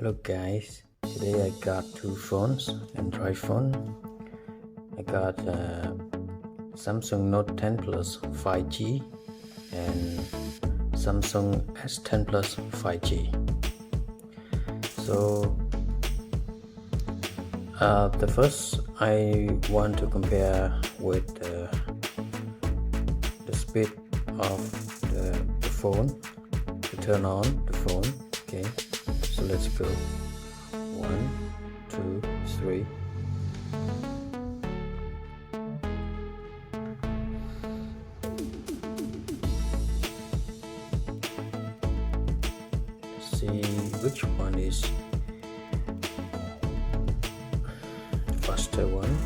Hello guys, today I got two phones, Android phone. I got Samsung Note 10 Plus 5G and Samsung S10 Plus 5G. So the first I want to compare with the speed of the phone to turn on the phone. Okay, so let's go. 1, 2, 3. See which one is the faster one.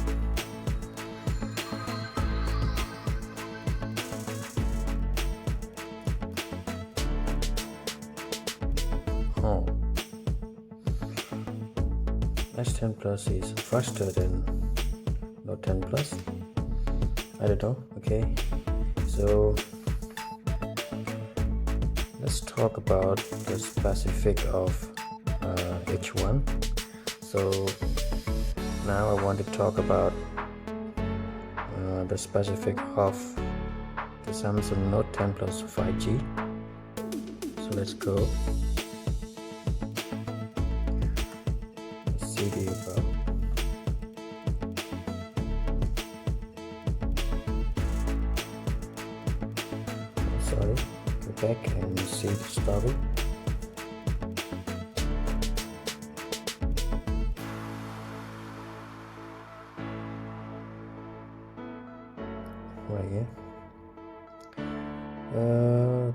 Oh, S10 Plus is faster than Note 10 Plus. I don't know. Okay, so let's talk about the specific of each one. So now I want to talk about the specific of the Samsung Note 10 Plus 5G. So let's go. Let's see the above. Sorry, go back and see the story. Right here.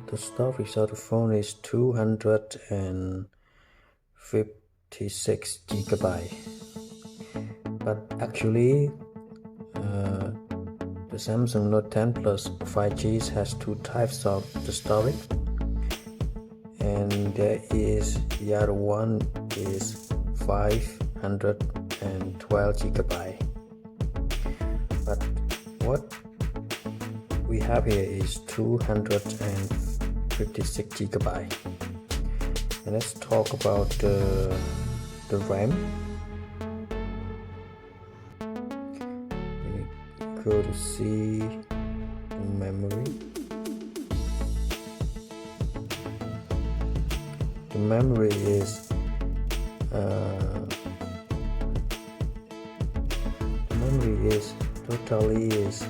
The storage of the phone is 256 GB, but actually the Samsung Note 10 Plus 5G has two types of the storage, and there is the other one is 512 GB, but what we have here is 256 GB. And let's talk about the RAM. We go to see the memory. The memory is totally is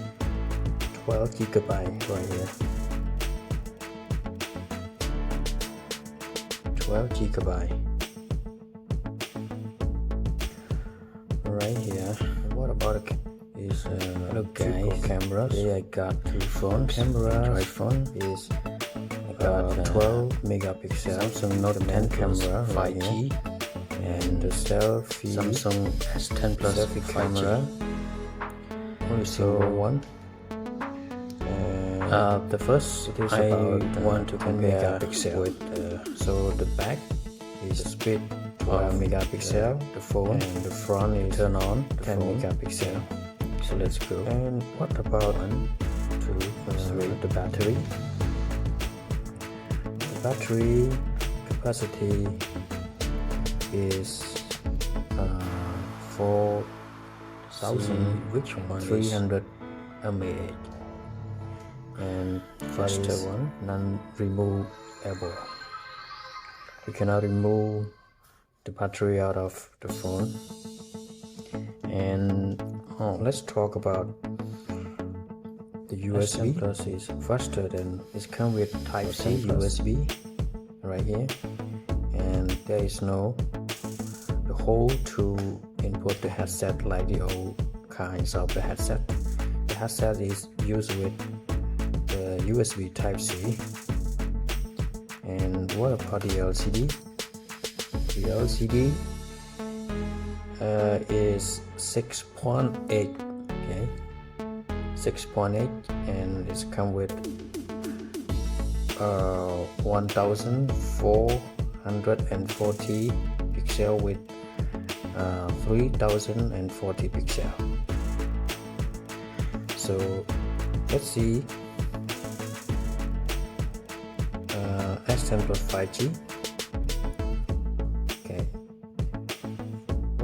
12 GB right here. 12 GB right here. What about is hello guys, cameras. Today I got two phones. Android phone is I got 12 megapixel Samsung Note 10 camera 5G and the selfie Samsung S10 Plus selfie camera. Only single one. The first I want to compare with so the back is the speed 12 megapixel, the phone, and the front is turn on 10 megapixel. So let's go. And what about 1, 2, 3? The battery. The battery capacity is 4,300 mAh. And faster one, non-removable. You cannot remove the battery out of the phone. And let's talk about the USB. Plus is faster than it comes with Type C USB right here, and there is no the hole to input the headset like the old kinds of the headset. The headset is used with USB Type C. And what about the LCD? The LCD is 6.8. Okay, 6.8, and it's come with 1440 pixel with 3040 pixel. So let's see. S10 Plus 5G. Okay,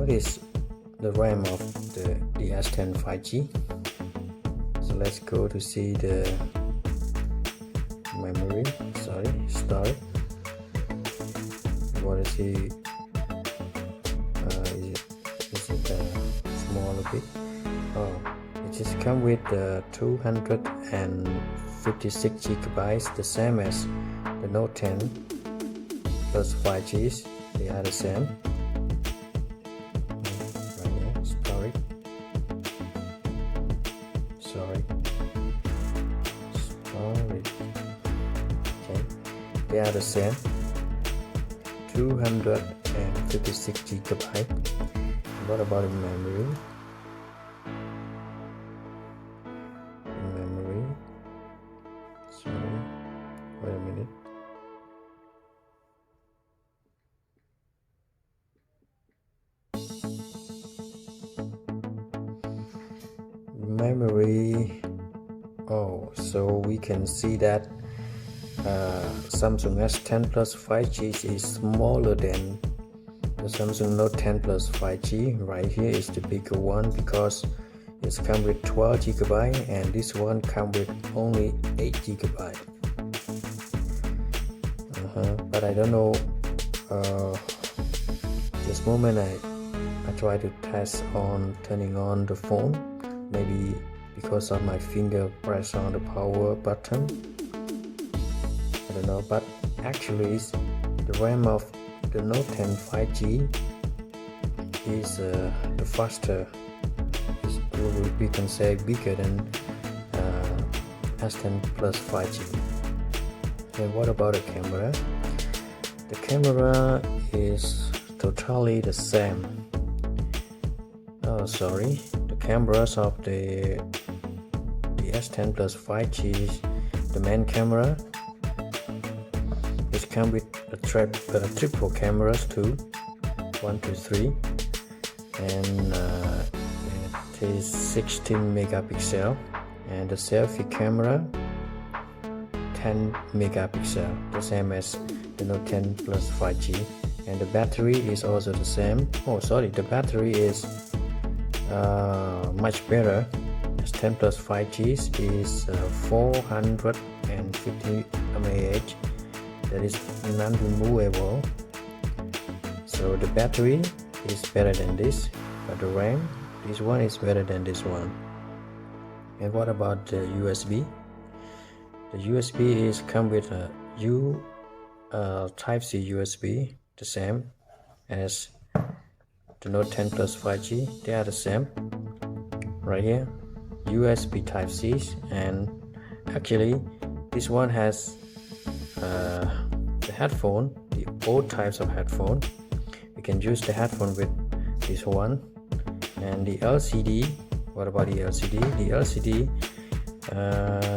what is the RAM of the S10 5G? So let's go to see the memory, storage. What is it? Is it smaller bit? Oh, it just come with 256 gigabytes, the same as the Note 10 plus 5Gs. They are the same. Right here, storage. Okay, they are the same. 256 gigabyte. What about the memory? Sorry, wait a minute. Memory. Oh, so we can see that Samsung S10 plus 5G is smaller than the Samsung Note 10 plus 5G. Right here is the bigger one because it's come with 12 gigabyte and this one come with only 8 gigabyte. But I don't know. This moment I try to test on turning on the phone. Maybe because of my finger press on the power button. I don't know, but actually the RAM of the Note 10 5G is the faster. We can say bigger than S10 plus 5G. And what about the camera? The camera is totally the same. Oh, sorry. The cameras of the S10 plus 5G, the main camera, it comes with a triple cameras too, 1, 2, 3, and it is 16 megapixel, and the selfie camera 10 megapixel, the same as the Note 10 plus 5G, and the battery is also the same. Oh, sorry, the battery is much better. S10 plus 5G is 450 mAh. That is non-removable. So the battery is better than this, but the RAM, this one is better than this one. And what about the USB? The USB is come with a Type-C USB, the same as the Note 10 plus 5G. They are the same. Right here, USB Type-C, and actually this one has the headphone, the old types of headphone. We can use the headphone with this one. And the LCD, what about the LCD? The LCD,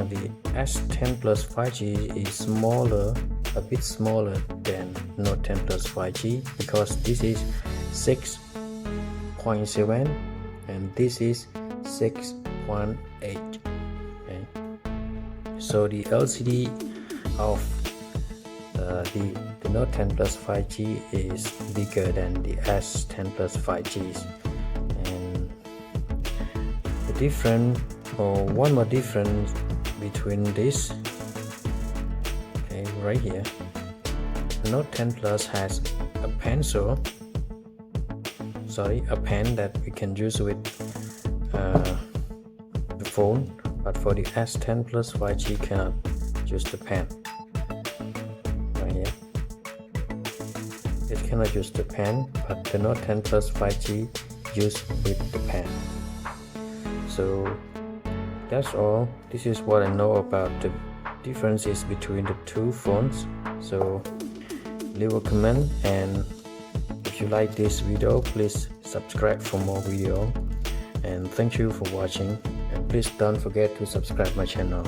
the S10 plus 5G is smaller, a bit smaller than Note 10 plus 5G because this is 6.7 and this is 6.8. Okay. So the LCD of the Note 10 plus 5G is bigger than the S10 plus 5G. And the difference, or one more difference between this, okay, right here, the Note 10 Plus has a pencil, a pen that we can use with the phone, but for the S10 Plus 5G cannot use the pen. Right here, it cannot use the pen, but the Note 10 Plus 5G use with the pen. So that's all. This is what I know about the differences between the two phones. So leave a comment, and if you like this video, please subscribe for more video. And thank you for watching, and please don't forget to subscribe my channel.